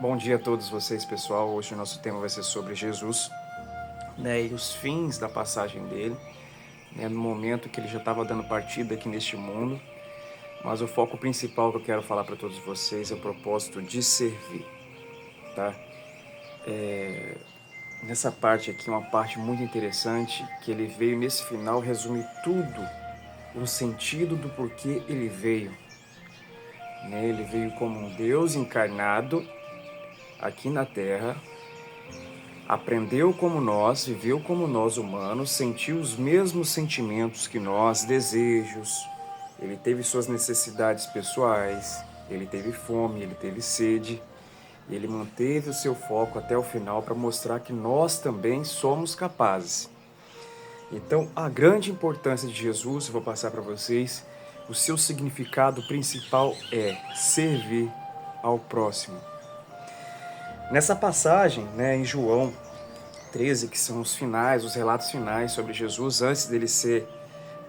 Bom dia a todos vocês, pessoal. Hoje o nosso tema vai ser sobre Jesus, e os fins da passagem dele, no momento que ele já estava dando partida aqui neste mundo. Mas o foco principal que eu quero falar para todos vocês é o propósito de servir, tá? Nessa parte aqui, uma parte muito interessante, que ele veio nesse final resumir tudo, o sentido do porquê ele veio. Ele veio como um Deus encarnado aqui na Terra, aprendeu como nós, viveu como nós humanos, sentiu os mesmos sentimentos que nós, desejos, ele teve suas necessidades pessoais, ele teve fome, ele teve sede, e ele manteve o seu foco até o final para mostrar que nós também somos capazes. Então, a grande importância de Jesus, eu vou passar para vocês, o seu significado principal é servir ao próximo. Nessa passagem, em João 13, que são os finais, os relatos finais sobre Jesus, antes dele ser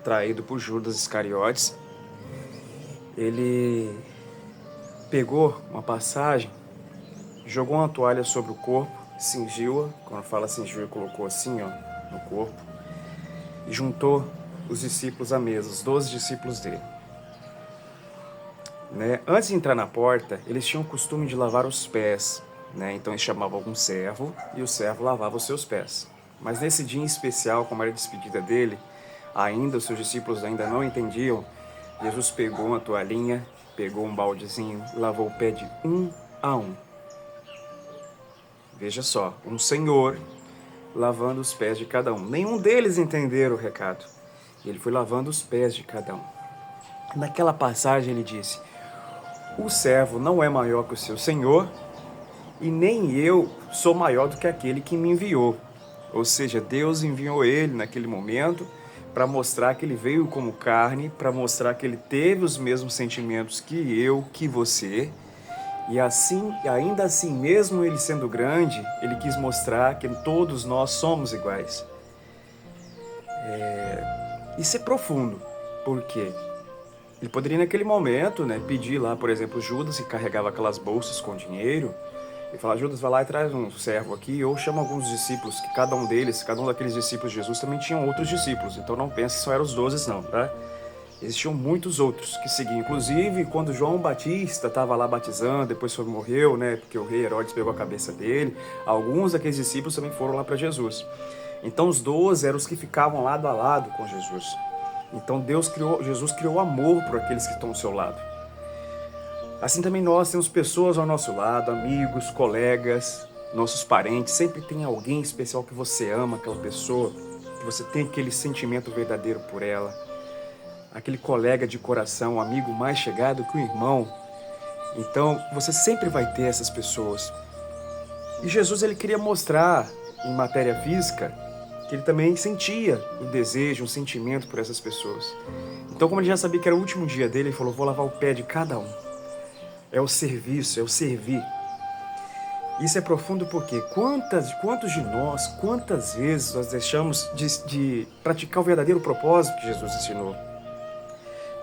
traído por Judas Iscariotes, ele pegou uma passagem, jogou uma toalha sobre o corpo, cingiu-a, quando fala cingiu, ele colocou assim no corpo, e juntou os discípulos à mesa, os 12 discípulos dele. Antes de entrar na porta, eles tinham o costume de lavar os pés. Então eles chamavam algum servo e o servo lavava os seus pés. Mas nesse dia em especial, como era a despedida dele, ainda os seus discípulos ainda não entendiam, Jesus pegou uma toalhinha, pegou um baldezinho, lavou o pé de um a um. Veja só, um senhor lavando os pés de cada um. Nenhum deles entenderam o recado. Ele foi lavando os pés de cada um. Naquela passagem ele disse: o servo não é maior que o seu senhor, e nem eu sou maior do que aquele que me enviou. Ou seja, Deus enviou ele naquele momento para mostrar que ele veio como carne, para mostrar que ele teve os mesmos sentimentos que eu, que você. E assim, ainda assim, mesmo ele sendo grande, ele quis mostrar que todos nós somos iguais. Isso é profundo. Por quê? Ele poderia naquele momento, pedir lá, por exemplo, Judas, que carregava aquelas bolsas com dinheiro, e falar: Judas, vai lá e traz um servo aqui, ou chama alguns discípulos, que cada um daqueles discípulos de Jesus também tinham outros discípulos, então não pense que só eram os 12 não, tá? Existiam muitos outros que seguiam, inclusive quando João Batista estava lá batizando, depois morreu, porque o rei Herodes pegou a cabeça dele, alguns daqueles discípulos também foram lá para Jesus. Então os 12 eram os que ficavam lado a lado com Jesus. Então Jesus criou amor por aqueles que estão ao seu lado. Assim também nós temos pessoas ao nosso lado, amigos, colegas, nossos parentes. Sempre tem alguém especial que você ama, aquela pessoa, que você tem aquele sentimento verdadeiro por ela. Aquele colega de coração, um amigo mais chegado que um irmão. Então você sempre vai ter essas pessoas. E Jesus ele queria mostrar em matéria física que ele também sentia o desejo, um sentimento por essas pessoas. Então, como ele já sabia que era o último dia dele, ele falou: vou lavar o pé de cada um. É o serviço, é o servir. Isso é profundo porque quantos de nós, quantas vezes nós deixamos de praticar o verdadeiro propósito que Jesus ensinou,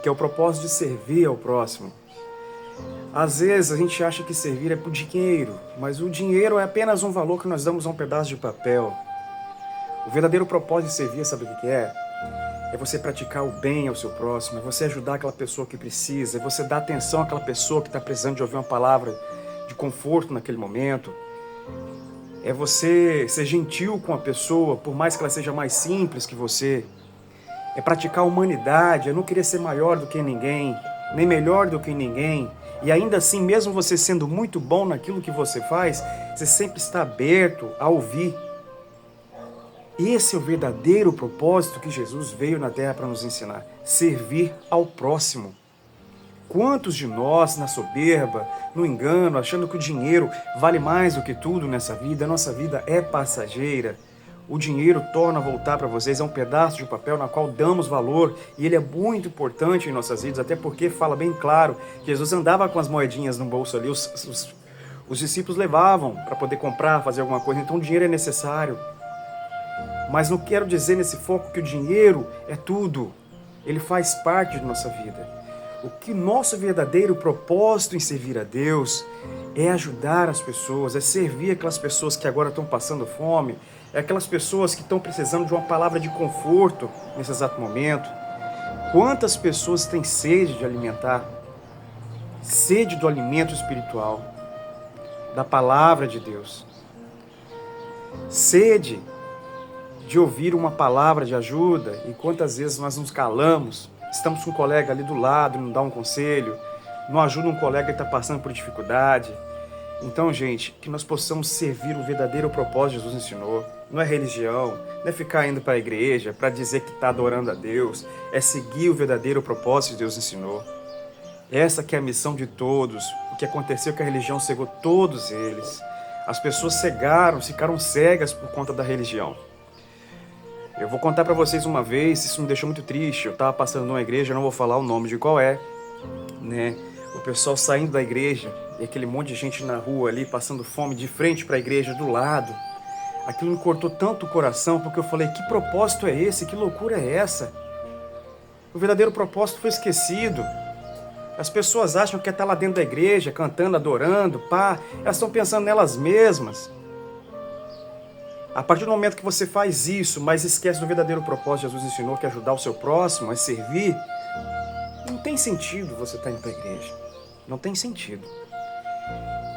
que é o propósito de servir ao próximo. Às vezes a gente acha que servir é por dinheiro, mas o dinheiro é apenas um valor que nós damos a um pedaço de papel. O verdadeiro propósito de servir, sabe o que é? É você praticar o bem ao seu próximo, é você ajudar aquela pessoa que precisa, é você dar atenção àquela pessoa que está precisando de ouvir uma palavra de conforto naquele momento. É você ser gentil com a pessoa, por mais que ela seja mais simples que você. É praticar a humanidade, é não querer ser maior do que ninguém, nem melhor do que ninguém. E ainda assim, mesmo você sendo muito bom naquilo que você faz, você sempre está aberto a ouvir. Esse é o verdadeiro propósito que Jesus veio na Terra para nos ensinar: servir ao próximo. Quantos de nós, na soberba, no engano, achando que o dinheiro vale mais do que tudo nessa vida, a nossa vida é passageira. O dinheiro torna a voltar para vocês, é um pedaço de papel na qual damos valor, e ele é muito importante em nossas vidas, até porque fala bem claro que Jesus andava com as moedinhas no bolso ali, os discípulos levavam para poder comprar, fazer alguma coisa, então o dinheiro é necessário. Mas não quero dizer nesse foco que o dinheiro é tudo. Ele faz parte de nossa vida. O que nosso verdadeiro propósito em servir a Deus é ajudar as pessoas, é servir aquelas pessoas que agora estão passando fome, é aquelas pessoas que estão precisando de uma palavra de conforto nesse exato momento. Quantas pessoas têm sede de alimentar? Sede do alimento espiritual, da palavra de Deus. Sede de ouvir uma palavra de ajuda, e quantas vezes nós nos calamos, estamos com um colega ali do lado, não dá um conselho, não ajuda um colega que está passando por dificuldade. Então, gente, que nós possamos servir o verdadeiro propósito que Jesus ensinou. Não é religião, não é ficar indo para a igreja para dizer que está adorando a Deus, é seguir o verdadeiro propósito que Deus ensinou. Essa que é a missão de todos. O que aconteceu é que a religião cegou todos eles. As pessoas cegaram, ficaram cegas por conta da religião. Eu vou contar para vocês uma vez, isso me deixou muito triste. Eu estava passando numa igreja, eu não vou falar o nome de qual é, né? O pessoal saindo da igreja, e aquele monte de gente na rua ali, passando fome de frente para a igreja, do lado. Aquilo me cortou tanto o coração, porque eu falei, que propósito é esse? Que loucura é essa? O verdadeiro propósito foi esquecido. As pessoas acham que é estar lá dentro da igreja, cantando, adorando, pá. Elas estão pensando nelas mesmas. A partir do momento que você faz isso, mas esquece do verdadeiro propósito que Jesus ensinou, que é ajudar o seu próximo, é servir, não tem sentido você estar indo para a igreja. Não tem sentido.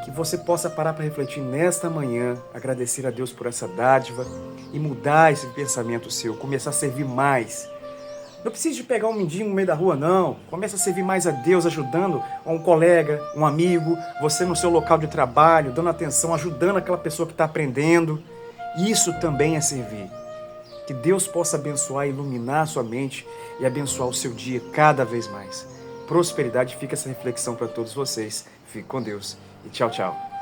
Que você possa parar para refletir nesta manhã, agradecer a Deus por essa dádiva e mudar esse pensamento seu, começar a servir mais. Não precisa de pegar um mendigo no meio da rua, não. Começa a servir mais a Deus, ajudando um colega, um amigo, você no seu local de trabalho, dando atenção, ajudando aquela pessoa que está aprendendo. Isso também é servir. Que Deus possa abençoar e iluminar a sua mente e abençoar o seu dia cada vez mais. Prosperidade, fica essa reflexão para todos vocês. Fique com Deus e tchau, tchau.